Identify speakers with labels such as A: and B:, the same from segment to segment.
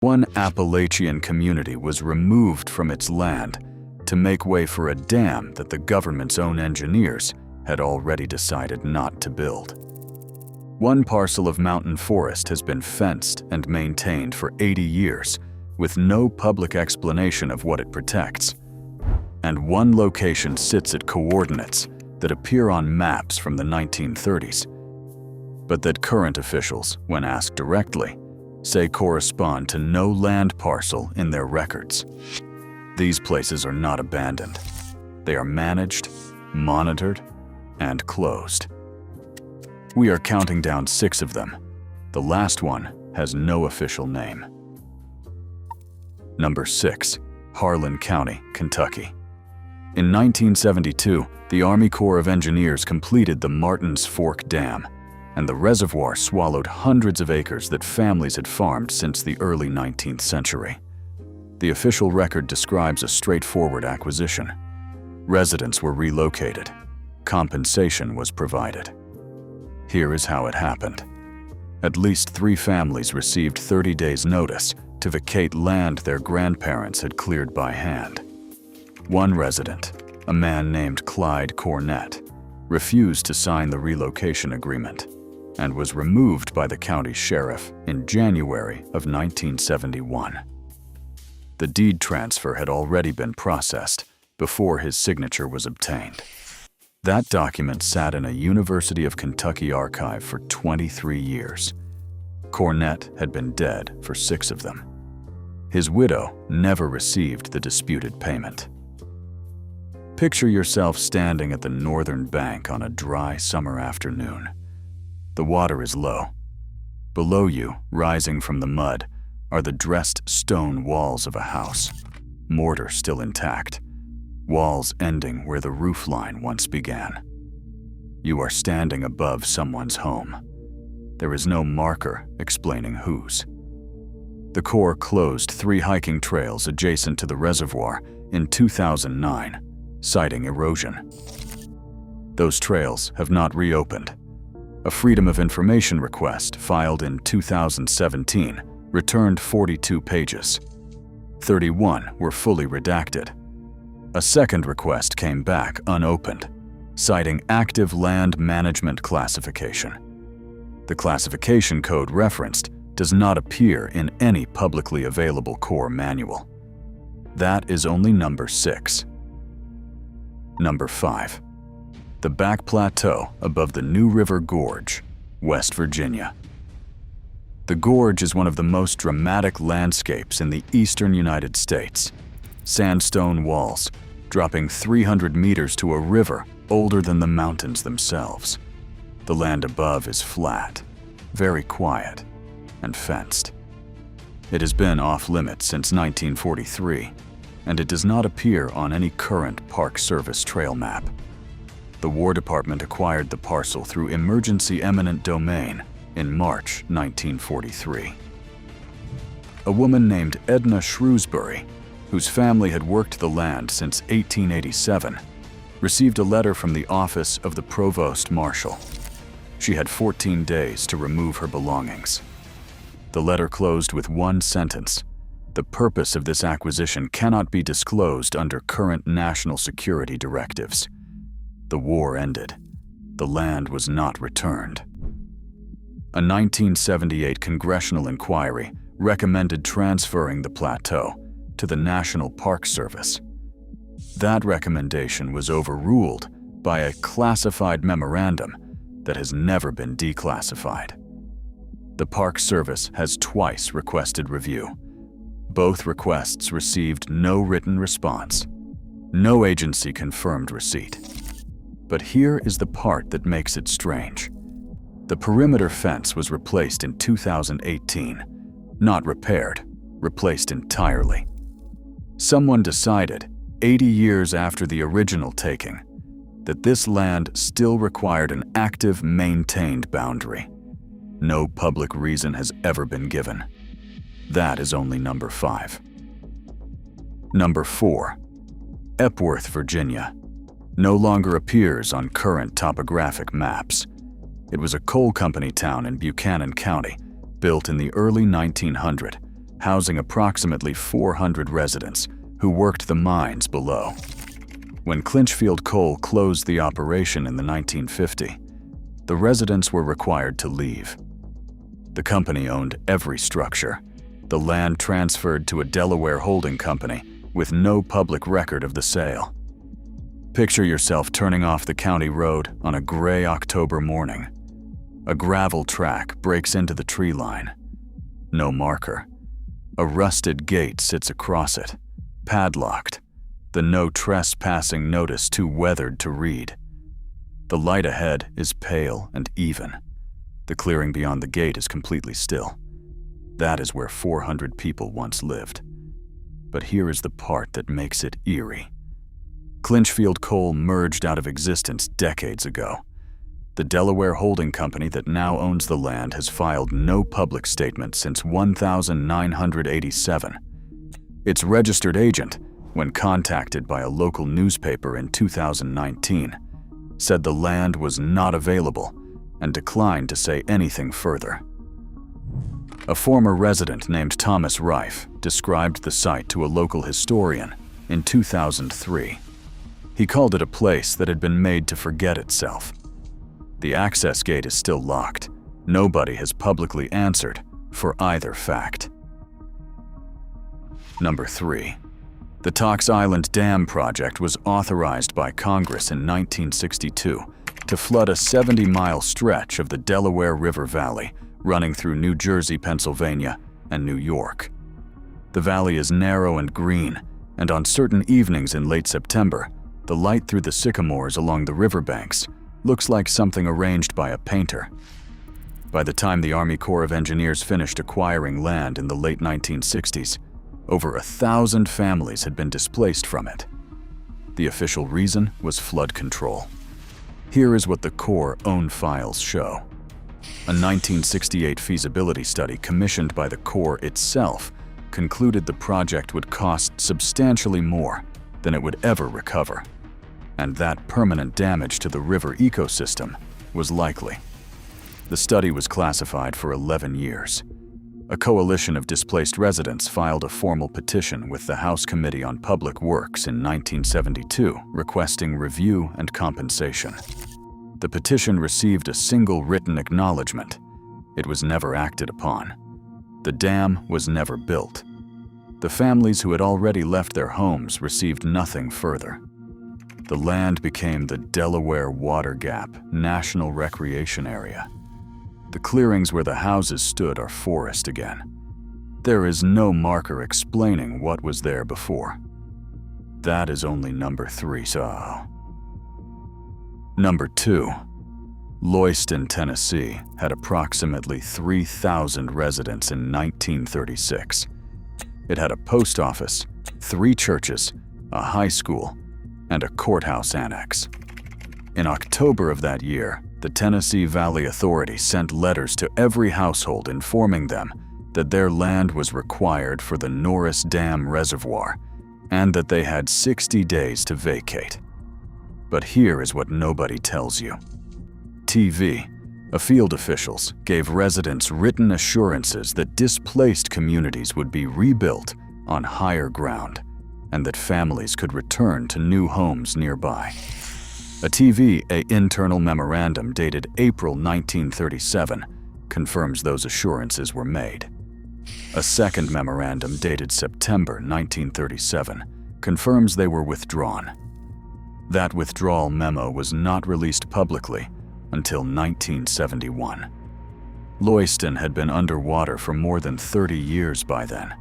A: One Appalachian community was removed from its land to make way for a dam that the government's own engineers had already decided not to build. One parcel of mountain forest has been fenced and maintained for 80 years with no public explanation of what it protects. And one location sits at coordinates that appear on maps from the 1930s, but that current officials, when asked directly, say correspond to no land parcel in their records. These places are not abandoned. They are managed, monitored, and closed. We are counting down 6 of them. The last one has no official name. Number 6, Harlan County, Kentucky. In 1972, the Army Corps of Engineers completed the Martin's Fork Dam, and the reservoir swallowed hundreds of acres that families had farmed since the early 19th century. The official record describes a straightforward acquisition. Residents were relocated. Compensation was provided. Here is how it happened. At least 3 families received 30 days' notice to vacate land their grandparents had cleared by hand. One resident, a man named Clyde Cornett, refused to sign the relocation agreement and was removed by the county sheriff in January of 1971. The deed transfer had already been processed before his signature was obtained. That document sat in a University of Kentucky archive for 23 years. Cornett had been dead for 6 of them. His widow never received the disputed payment. Picture yourself standing at the northern bank on a dry summer afternoon. The water is low. Below you, rising from the mud, are the dressed stone walls of a house, mortar still intact, walls ending where the roofline once began. You are standing above someone's home. There is no marker explaining whose. The Corps closed 3 hiking trails adjacent to the reservoir in 2009, citing erosion. Those trails have not reopened. A Freedom of Information request filed in 2017 returned 42 pages. 31 were fully redacted. A second request came back unopened, citing active land management classification. The classification code referenced does not appear in any publicly available Corps manual. That is only number 6. Number 5. The Back Plateau above the New River Gorge, West Virginia. The gorge is one of the most dramatic landscapes in the eastern United States. Sandstone walls, dropping 300 meters to a river older than the mountains themselves. The land above is flat, very quiet, and fenced. It has been off-limits since 1943, and it does not appear on any current Park Service trail map. The War Department acquired the parcel through emergency eminent domain in March 1943. A woman named Edna Shrewsbury, whose family had worked the land since 1887, received a letter from the office of the Provost Marshal. She had 14 days to remove her belongings. The letter closed with one sentence: "The purpose of this acquisition cannot be disclosed under current national security directives." The war ended. The land was not returned. A 1978 congressional inquiry recommended transferring the plateau to the National Park Service. That recommendation was overruled by a classified memorandum that has never been declassified. The Park Service has twice requested review. Both requests received no written response. No agency confirmed receipt. But here is the part that makes it strange. The perimeter fence was replaced in 2018. Not repaired, replaced entirely. Someone decided, 80 years after the original taking, that this land still required an active, maintained boundary. No public reason has ever been given. That is only number 5. Number 4. Epworth, Virginia. No longer appears on current topographic maps. It was a coal company town in Buchanan County, built in the early 1900s housing approximately 400 residents who worked the mines below. When Clinchfield Coal closed the operation in the 1950s, the residents were required to leave. The company owned every structure. The land transferred to a Delaware holding company with no public record of the sale. Picture yourself turning off the county road on a gray October morning. A gravel track breaks into the tree line. No marker. A rusted gate sits across it, padlocked. The no trespassing notice too weathered to read. The light ahead is pale and even. The clearing beyond the gate is completely still. That is where 400 people once lived. But here is the part that makes it eerie. Clinchfield Coal merged out of existence decades ago. The Delaware holding company that now owns the land has filed no public statement since 1987. Its registered agent, when contacted by a local newspaper in 2019, said the land was not available and declined to say anything further. A former resident named Thomas Rife described the site to a local historian in 2003. He called it a place that had been made to forget itself. The access gate is still locked. Nobody has publicly answered for either fact. Number 3. The Tocks Island Dam project was authorized by Congress in 1962 to flood a 70-mile stretch of the Delaware River Valley running through New Jersey, Pennsylvania, and New York. The valley is narrow and green, and on certain evenings in late September, the light through the sycamores along the riverbanks looks like something arranged by a painter. By the time the Army Corps of Engineers finished acquiring land in the late 1960s, over 1,000 families had been displaced from it. The official reason was flood control. Here is what the Corps' own files show. A 1968 feasibility study commissioned by the Corps itself concluded the project would cost substantially more than it would ever recover, and that permanent damage to the river ecosystem was likely. The study was classified for 11 years. A coalition of displaced residents filed a formal petition with the House Committee on Public Works in 1972 requesting review and compensation. The petition received a single written acknowledgement. It was never acted upon. The dam was never built. The families who had already left their homes received nothing further. The land became the Delaware Water Gap National Recreation Area. The clearings where the houses stood are forest again. There is no marker explaining what was there before. That is only number 3, so. Number 2. Loyston, Tennessee had approximately 3,000 residents in 1936. It had a post office, 3 churches, a high school, and a courthouse annex. In October of that year, the Tennessee Valley Authority sent letters to every household informing them that their land was required for the Norris Dam Reservoir and that they had 60 days to vacate. But here is what nobody tells you. TV, field officials gave residents written assurances that displaced communities would be rebuilt on higher ground and that families could return to new homes nearby. A internal memorandum dated April 1937 confirms those assurances were made. A second memorandum dated September 1937 confirms they were withdrawn. That withdrawal memo was not released publicly until 1971. Loyston had been underwater for more than 30 years by then.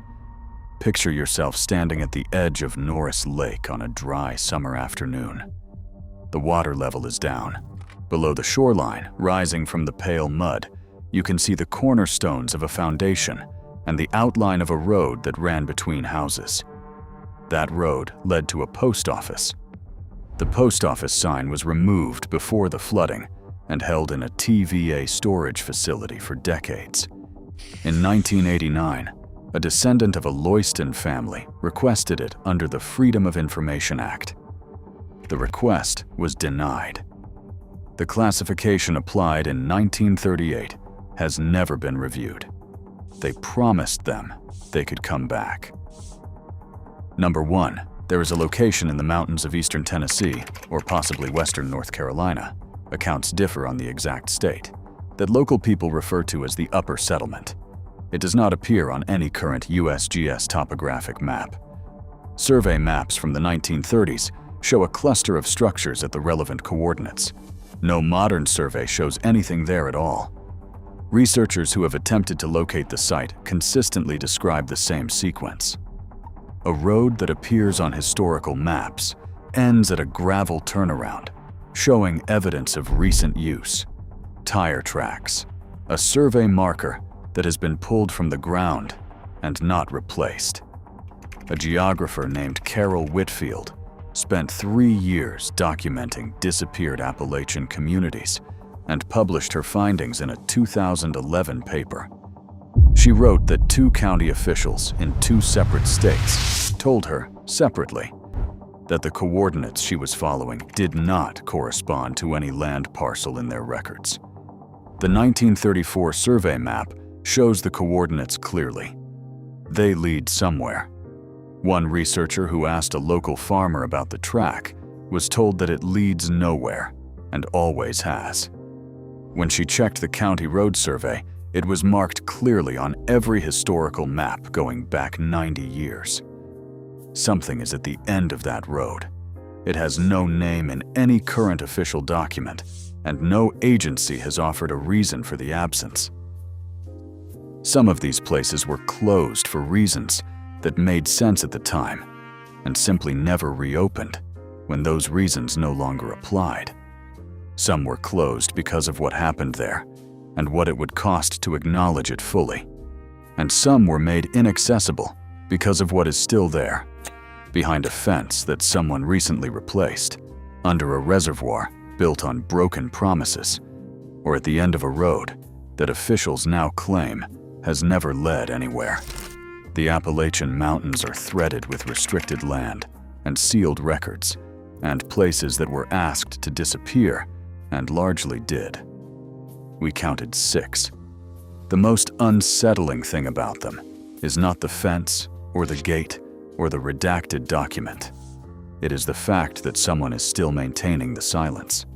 A: Picture yourself standing at the edge of Norris Lake on a dry summer afternoon. The water level is down. Below the shoreline, rising from the pale mud, you can see the cornerstones of a foundation and the outline of a road that ran between houses. That road led to a post office. The post office sign was removed before the flooding and held in a TVA storage facility for decades. In 1989, a descendant of a Loyston family requested it under the Freedom of Information Act. The request was denied. The classification applied in 1938 has never been reviewed. They promised them they could come back. Number 1. There is a location in the mountains of eastern Tennessee, or possibly western North Carolina, accounts differ on the exact state, that local people refer to as the Upper Settlement. It does not appear on any current USGS topographic map. Survey maps from the 1930s show a cluster of structures at the relevant coordinates. No modern survey shows anything there at all. Researchers who have attempted to locate the site consistently describe the same sequence. A road that appears on historical maps ends at a gravel turnaround, showing evidence of recent use. Tire tracks, a survey marker that has been pulled from the ground and not replaced. A geographer named Carol Whitfield spent 3 years documenting disappeared Appalachian communities and published her findings in a 2011 paper. She wrote that 2 county officials in 2 separate states told her, separately, that the coordinates she was following did not correspond to any land parcel in their records. The 1934 survey map shows the coordinates clearly. They lead somewhere. One researcher who asked a local farmer about the track was told that it leads nowhere and always has. When she checked the county road survey, it was marked clearly on every historical map going back 90 years. Something is at the end of that road. It has no name in any current official document, and no agency has offered a reason for the absence. Some of these places were closed for reasons that made sense at the time, and simply never reopened when those reasons no longer applied. Some were closed because of what happened there, and what it would cost to acknowledge it fully. And some were made inaccessible because of what is still there, behind a fence that someone recently replaced, under a reservoir built on broken promises, or at the end of a road that officials now claim has never led anywhere. The Appalachian Mountains are threaded with restricted land and sealed records, and places that were asked to disappear and largely did. We counted 6. The most unsettling thing about them is not the fence or the gate or the redacted document. It is the fact that someone is still maintaining the silence.